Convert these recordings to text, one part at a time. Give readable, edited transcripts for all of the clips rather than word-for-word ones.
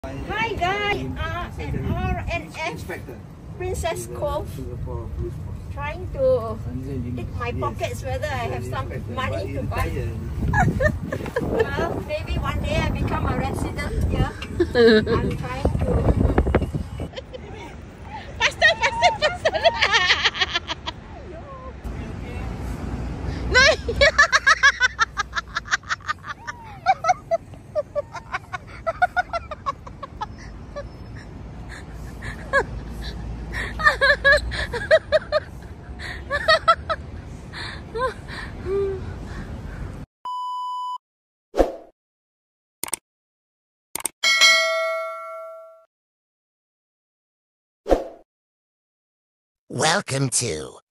Hi guys, RNF Princess Cove trying to pick my pockets whether I have some money to buy. Well, maybe one day I become a resident here. I'm trying to. Faster! No! Welcome to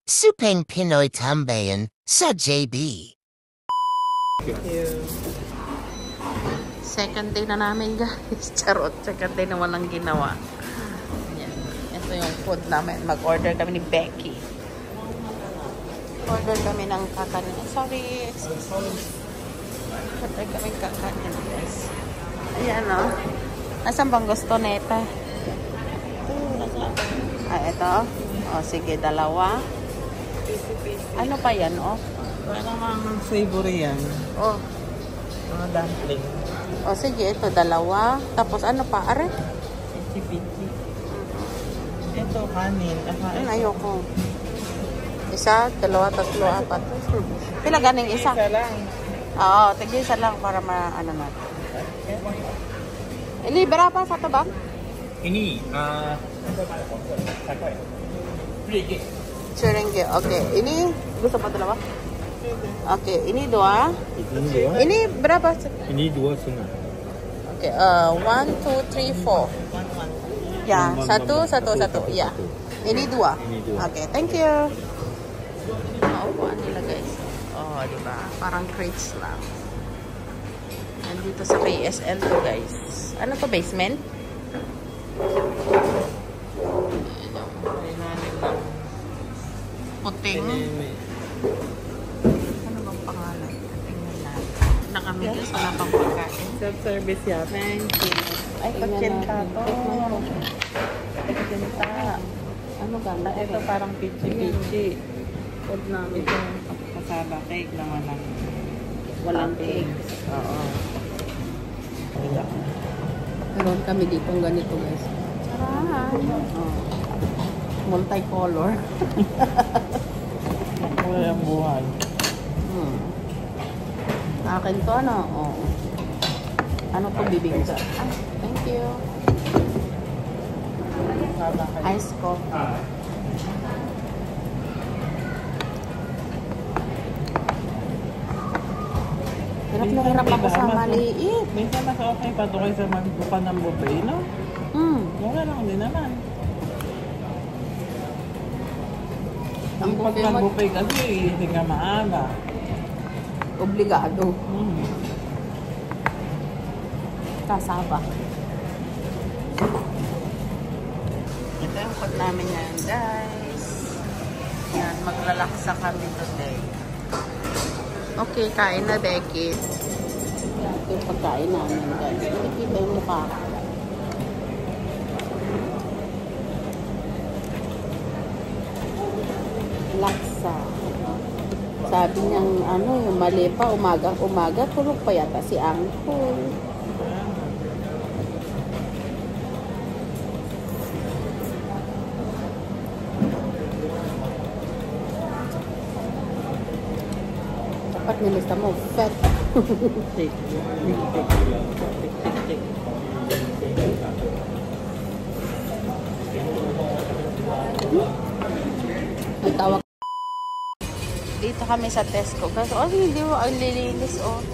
Supeng Pinoy Tambayan sa JB. Second day na namin guys. Charot, second day na walang ginawa. Yan. Ito yung food namin. Mag-order kami ni Becky. Order kami ng kakanin. Sorry. Order kami kakanin guys. Ayan o. Nasaan bang gusto neta? Ito. O, sige, dalawa. Ano pa yan, o? Parang mga savory yan. O. Mga dumpling. O, sige, ito, dalawa. Tapos, ano pa, are? Pichi-pichi. Ito, kanin. Ayoko. Isa, dalawa, tatlo, apat. Pila ganing isa? Isa lang. Oo, tigil isa lang para ano natin. Libera pa sa ito ba? Ini, Serengge. Okay. Ini gusto pa dalawa? Okay. Ini dua. Ini berapa? Ini 2,5. Okay. 1, 2, 3, 4. Ya, satu. Ya. Ini dua. Okay. Thank you. Naupuan nila guys. Oh, diba? Parang crates lang. Nandito sa KSN to guys. Ano to, basement? Puting. Ano bang pangalan? Tingnan natin. Na kami guys, wala pang pagkain. Self-service yan. Thank you. Ay, kutsinta to. Kutsinta. Ano ganda? Ito parang pichi-pichi. Food namin ito. Kasaba cake na walang eggs. Oo. Meron kami dito ganito guys. Charan! Oh. Multicolor. Wala yung buhay. Akin to ano? Oh. Ano to bibigyan ka? Thank you. Ice ko. Hirap ako sa maliit. Minsan mas okay pa ito kaysa magbukan ng buffet, no? Wala lang din naman. Ang pag ng buffet kasi, hindi nga maaga. Obligado. Kasaba. Ito yung food namin yan, guys. Yan, maglalaksa kami today. Okay, kain na, Becky. Ito yung pagkain namin, guys. Nakikita yung mukha. Laksa. Sabi niyang, yung mali pa, umaga, tulog pa yata si Angkol. Dapat nilista mo, fat. May tawag. Dito kami sa Tesco. Kasi, hindi mo, ang lilinis, oh.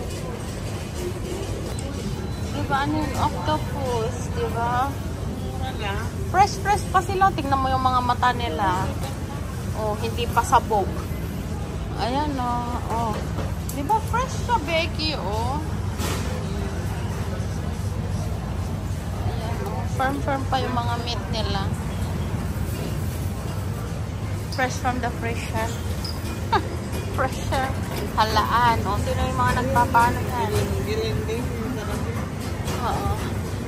Diba, ano yung octopus, diba? Fresh pa sila. Tingnan mo yung mga mata nila. Oh, hindi pa sabog. Ayan, oh. Diba, fresh siya, Becky, oh. Ayan, oh. Firm pa yung mga meat nila. Fresh from the fresher. Fresher. Halaan. O, sino yung mga nagpapano yan? Oo.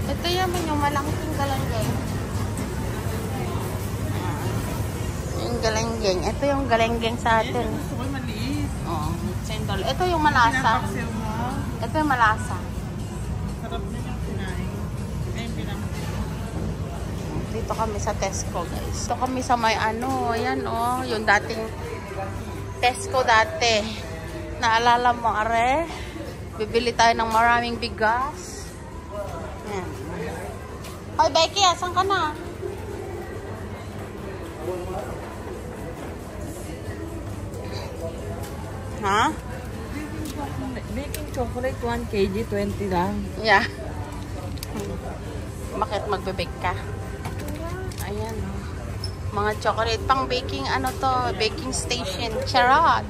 Ito yaman yung malaking galanggeng. Yung galanggeng. Ito yung galanggeng sa atin. Gusto ko maliit. Oo, $10. Ito yung malasa. Pinapaksiw mo. Ito yung malasa. Sarap na yung kinain. Ayun, pinakaksiw. Dito kami sa Tesco, guys. Dito kami sa may ano, ayan oh, yung dating Tesco dati. Naalala mo, are? Bibili tayo ng maraming bigas. Ayan. Hoy, Becky, asan ka na? Ha? Baking chocolate 1 kg, 20 lang. Yeah. Bakit magbe-bake ka? Ayan oh. Mga chocolate pang baking ano to, baking station. Charot.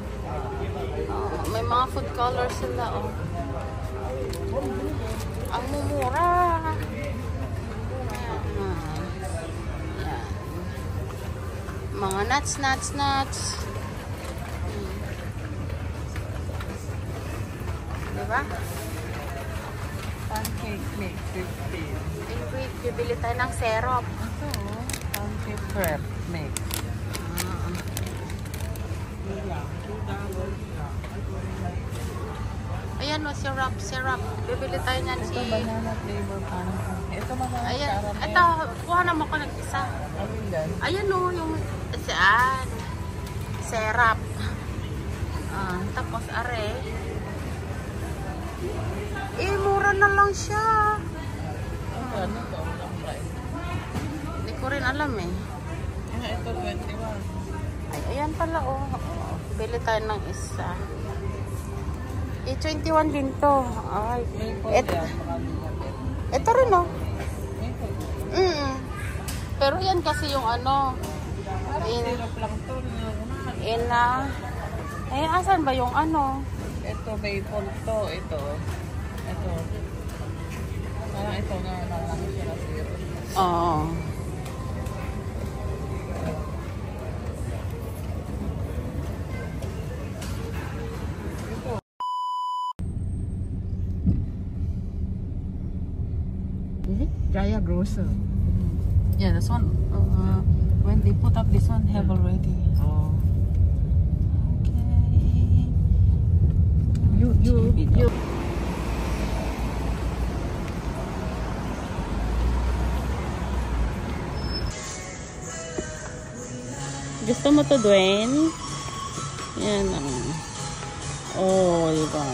Oh, may mga food colors sila oh. Ang mumura. Ayan. Ayan. Mga nuts. Diba? Pancake mix, 15. And wait, bibili tayo ng syrup. Ito, pancake prep mix. Ayan o, syrup. Bibili tayo niyan Ito, banana flavor pancake. Ito, mga Ayan, caramel. ito, kuha naman ko ng isa. Ayun yan. Ayan o, yung saan? Syrup. Tapos are. Mura na lang siya. Ano to? Ang price. Hindi ko rin alam eh. Ito, 21. Ay, ayan pala oh. Bili tayo ng isa. 21 din to. Ay, ito rin oh. Pero yan kasi yung ano. Syrup lang to. Eh, asan ba yung ano? Ito, maple to. Ito. Parang ito nga lang siya na syrup. Oo. Jaya Grocer. Yeah, this one. When they put up this one, have already. Oh. Okay. You. Gusto mo to, Dwayne? Yan ang. Oh, diba?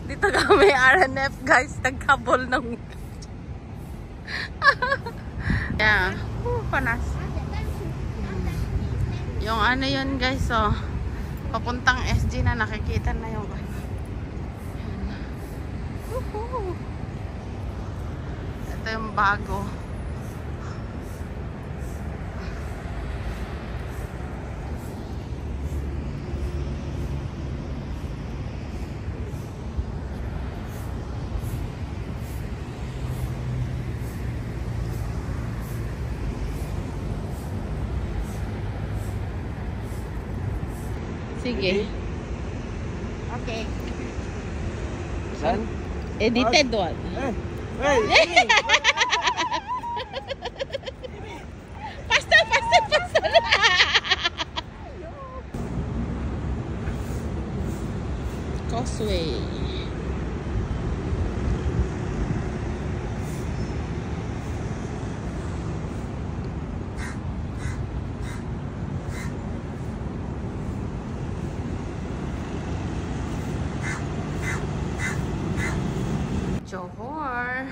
Dito kami RNF guys, nagkabol ng yeah, panas. Yung ano yun guys, oh, papuntang SG na, nakikita na yung ito yung bago. Sige. Okay. Saan? Edited one. Hey! Faster. Causeway. Johor.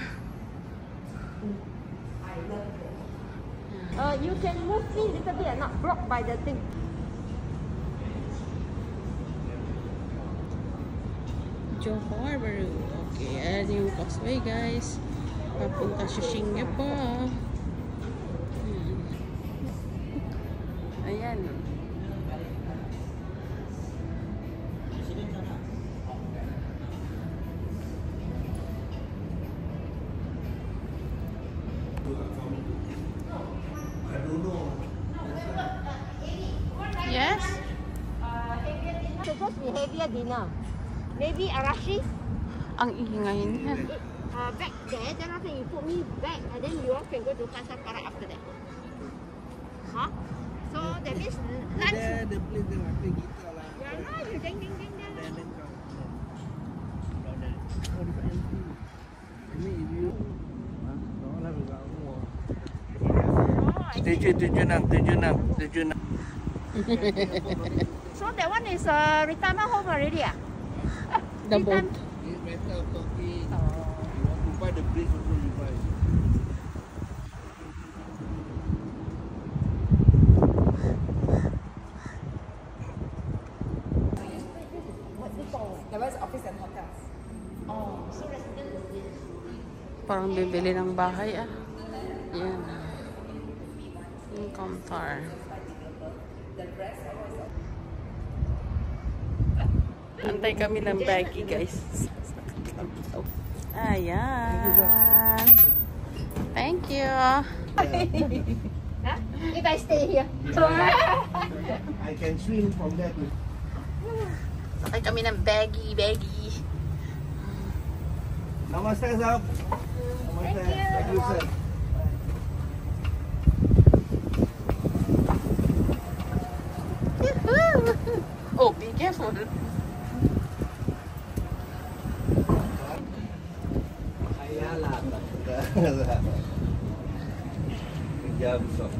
You can move in a little bit, not blocked by the thing. Johor, bro. Okay, ayan yung Causeway, guys. Papunta sa Singapore. Ayan. heavier dinner. Maybe arashi. Ang ingay niya. Back there, then after you put me back, and then you all can go to Pasar Karat after that. Huh? So that means lunch. Dia play dengan kita lah. Yeah, no, you ding ding ding ding. Ini ibu. Đó là người bảo mua. Oh, I see. 76. So that one is retirement home already, ah? The boat. It's matter of talking. You want to buy the bridge also you buy. Parang bibili ng bahay ah. Yan. Income tar. Antay kami ng baggy guys. Ayan. Thank you. Huh? If I stay here. I can swim from there to. Sakay kami ng baggy. Namaste, sir. Namaste. Thank you, sir. Oh, be careful. Ayala. Kejam sok.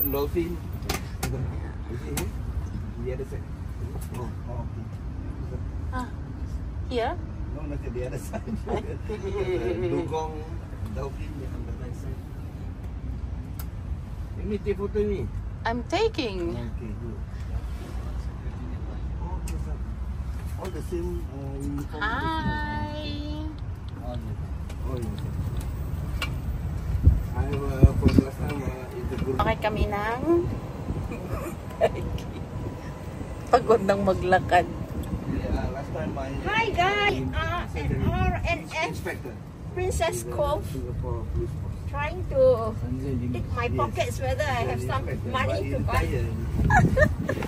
Dolphin. You see here? The other side. Oh, okay. Ah, here? No, not the other side. Dugong dolphin on the right side. Let me take photo ni. I'm taking. Okay, good. Okay, sir. All the same uniform. Hi. Oh, yes. I for the last time is the group. Okay kami ng pagod ng maglakad. Yeah, last time I. Hi guys, RNF Inspector. Princess Cove Singapore Police Force. trying to pick my pockets whether I have some money to buy.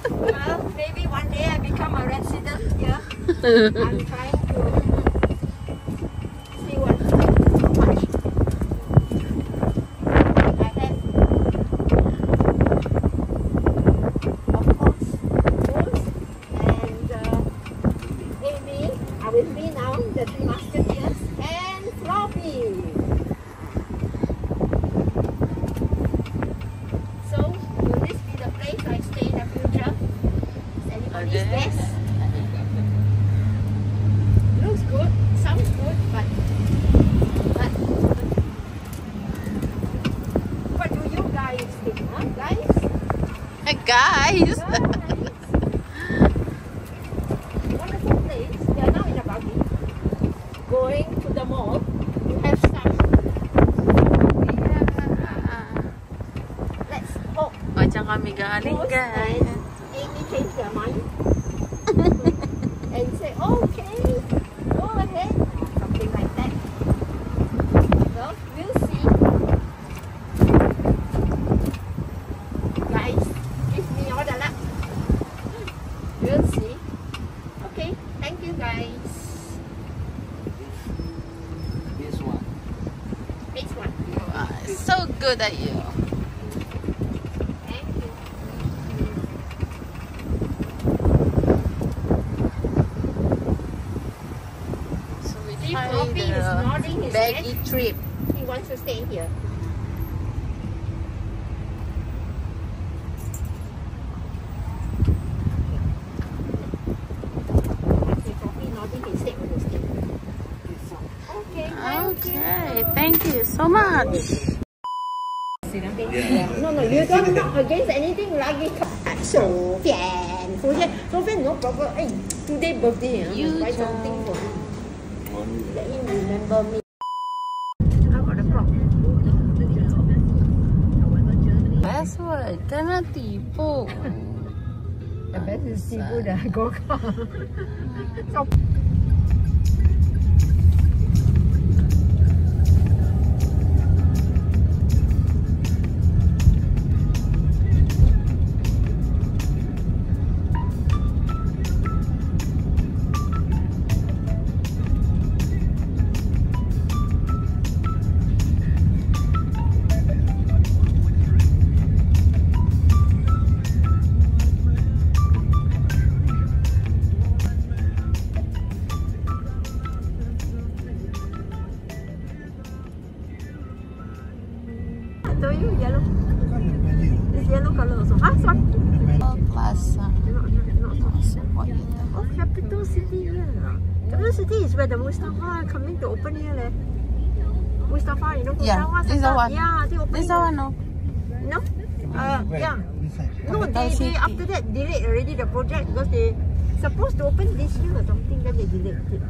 Well, maybe one day I become a resident here. I'm trying to see what how much I have. Of course, Rose and Amy are with me now, the three musketeers, and Floppy. So, will this be the place I stay in the future? Is anybody's guess? Looks good, sounds good, but what do you guys think, huh, guys? Hey guys! Wonderful place. We are now in a buggy, going to the mall to have some. Let's hope O, dyan kami galing Rose guys. and Amy change their mind and say, okay, go ahead, something like that. Well, we'll see. Guys, give me all the luck. We'll see. Okay, thank you guys. This one. Next one. So good at you. Thank you. So we See, tried Floppy is nodding his baggy head. trip. He wants to stay here. Okay, Floppy nodding his head when you stay. Okay, thank you. Okay, thank you so much. No, you don't knock against anything lagi. Sofian, no problem. Hey, today birthday, You buy too. something for him. Let him remember me. How about the prop? Password, kana tipu. The best is Cebu dah go car. So Plaza. Oh, Capital City, yeah. Capital City is where the Mustafa coming to open here, leh. Mustafa, you know, Yeah, Mustafa this is the Center. one. Yeah, they open This is the one, no? No? Yeah. No, Capital they City. after that delayed already the project because they supposed to open this year or something, then they delayed it.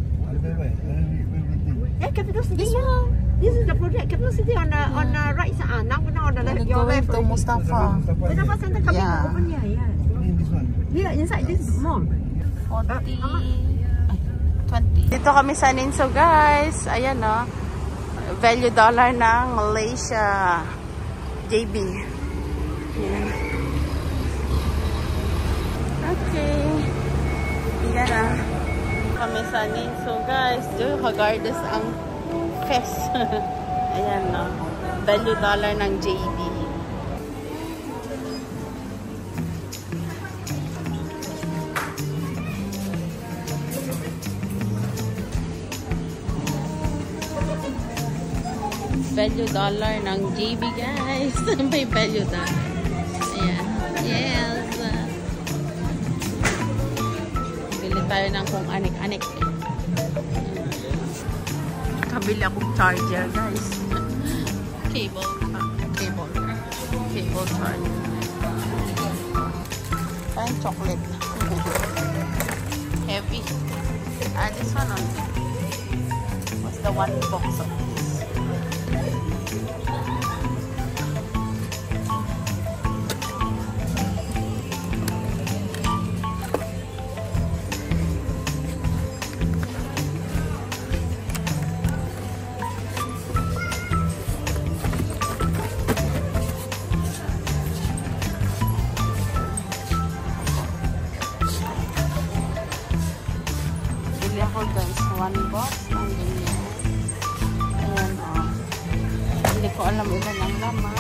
Yeah, Capital City. This yeah. one. This is the project. Capital City on the right side. Now on the left. We're Your going left. to already. Mustafa. Mustafa Center coming Yeah. to open here. Yeah. Here inside this mall. 40. 20. Dito kami sa Ninso, guys. Ayan, no. Value dollar ng Malaysia. JB. Ayan. Okay. Ayan na. Kami sa Ninso, guys. Diyo, Hagardas ang fest. Ayan, no. Value dollar ng JB. Value dollar ng JB, guys. May value dollar. Ayan. Yes. Bili tayo ng kung anik-anik. Kabili akong charger, guys. Cable. Cable charger. Parang chocolate. Heavy. This one only. What's the one box of this? Bili ako, guys. One box ng ganyan. Ayan, oh. Hindi ko alam ilan ang laman.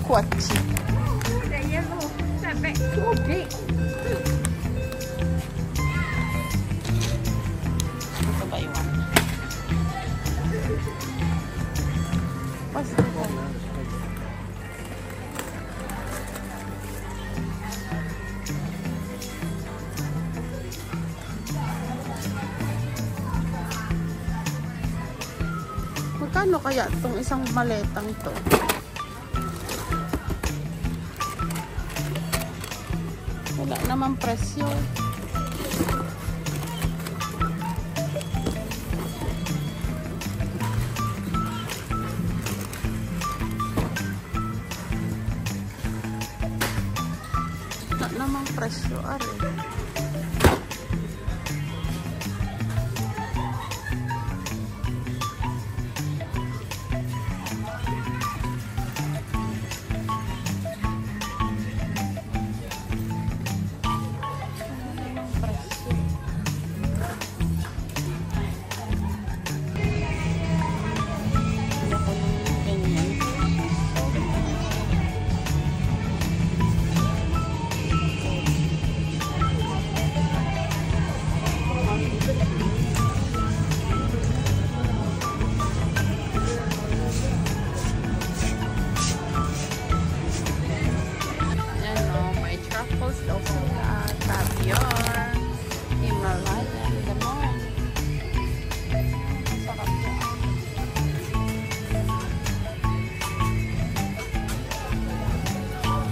Quachi. The yellow. That bag so big. Ito ba yung one? What's the one? Magkano kaya itong isang maletang to? Wala naman presyo. Wala naman presyo, are.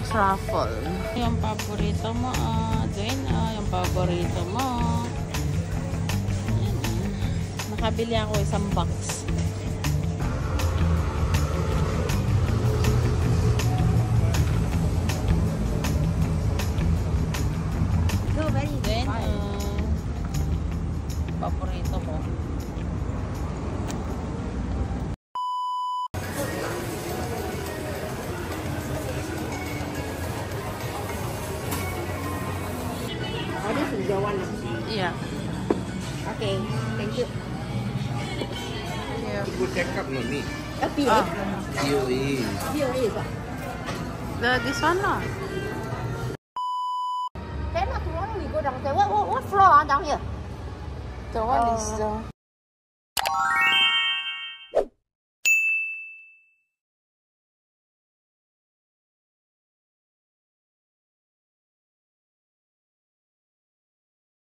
Truffle. Yung paborito mo, Dwayne, yung paborito mo. Ayan, nakabili ako isang box. So very Dwayne, paborito ko. Okay, thank you. Yeah. Go check up no me. POA. POE. POA is what? This one lah. Then tomorrow we go downstairs. What floor down here? The one is